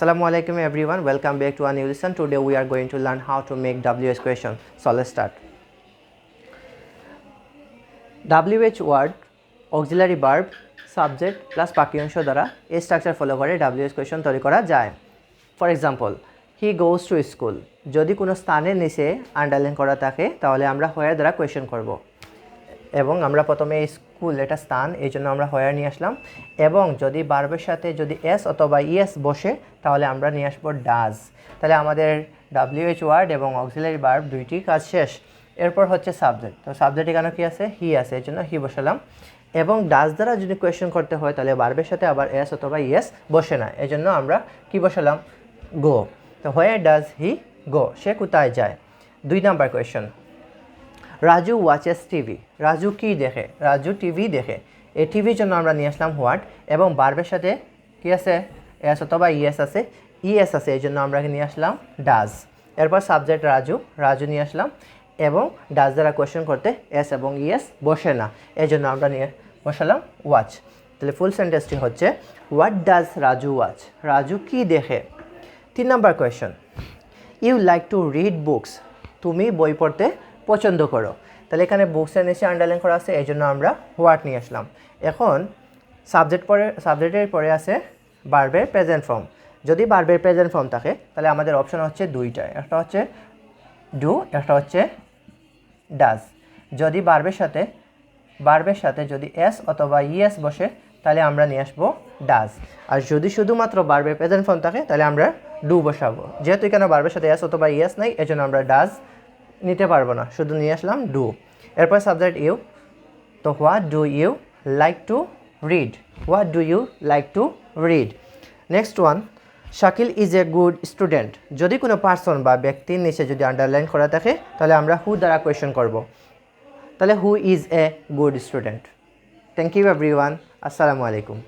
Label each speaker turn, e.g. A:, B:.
A: Assalamualaikum everyone, welcome back to a new lesson. Today we are going to learn how to make WH question. So let's start. WH word, auxiliary verb, subject plus বাকি অংশ দ্বারা এই structure follow করে WH question তৈরি করা যায়। For example, he goes to school. যদি কোনো স্থানের নিচে আন্ডারলাইন করা থাকে তাহলে আমরা হোয়ার দ্বারা কোয়েশ্চেন করব। এবং আমরা প্রথমে স্কুল এটা স্থান, এই জন্য আমরা হোয়ার নিয়ে আসলাম। এবং যদি ভার্বের সাথে যদি এস অথবা ইএস বসে তাহলে আমরা নিয়ে আসবো ডাজ। তাহলে আমাদের WH ওয়ার্ড এবং অক্সিলারি ভার্ব দুইটি কাজ শেষ। এরপর হচ্ছে সাবজেক্ট। তো সাবজেক্ট এখানে কি আছে? হি আছে, এই জন্য হি বসালাম। এবং ডাজ দ্বারা যদি কোয়েশ্চেন করতে হয় তাহলে ভার্বের সাথে আবার এস অথবা ইএস বসে না, এই জন্য আমরা কি বসালাম? গো। তো হোয়ার ডাজ হি গো? সে কোথায় যায়? 2 number question, Raju watches TV. Raju কি দেখে? রাজু টিভি দেখে। এই টিভির জন্য আমরা নিয়ে আসলাম হোয়াট, এবং ভার্বের সাথে কি আছে? এস অথবা ইএস আছে, ইএস আছে, এই জন্য আমরা নিয়ে আসলাম ডাজ। এরপর সাবজেক্ট রাজু, রাজু নিয়ে আসলাম। এবং ডাজ দ্বারা কোয়েশ্চেন করতে এস এবং ইএস বসে না, এই জন্য আমরা নিয়ে বসালাম ওয়াচ। তাহলে ফুল সেন্টেন্সটি হচ্ছে what does Raju watch? Raju কি দেখে? 3 number question, you like to read books. তুমি বই পড়তে পছন্দ করো। তাহলে এখানে বুকসের নিচে আন্ডারলাইন করা আছে, এই জন্য আমরা হোয়াট নিয়ে আসলাম। এখন সাবজেক্টের পরে আছে ভার্বের প্রেজেন্ট ফর্ম। যদি ভার্বের প্রেজেন্ট ফর্ম থাকে তাহলে আমাদের অপশন হচ্ছে দুইটা, একটা হচ্ছে ডু, একটা হচ্ছে ডাজ। যদি ভার্বের সাথে যদি এস অথবা ইএস বসে তাহলে আমরা নিয়ে আসবো ডাজ। আর যদি শুধুমাত্র ভার্বের প্রেজেন্ট ফর্ম থাকে তাহলে আমরা ডু বসাবো। যেহেতু এখানে ভার্বের সাথে এস অথবা ইএস নাই, এই জন্য আমরা ডাজ নিতে পারবো না, শুধু নিয়ে আসলাম ডু। এরপর সাবজেক্ট ইউ। তো what do you like to read? What do you like to read? Next one, Shakil is a good student. যদি কোনো পার্সন বা ব্যক্তির নিচে যদি আন্ডারলাইন করা থাকে তাহলে আমরা হু দ্বারা কোয়েশ্চেন করব। তাহলে who is a good student? Thank you everyone, আসসালামু আলাইকুম।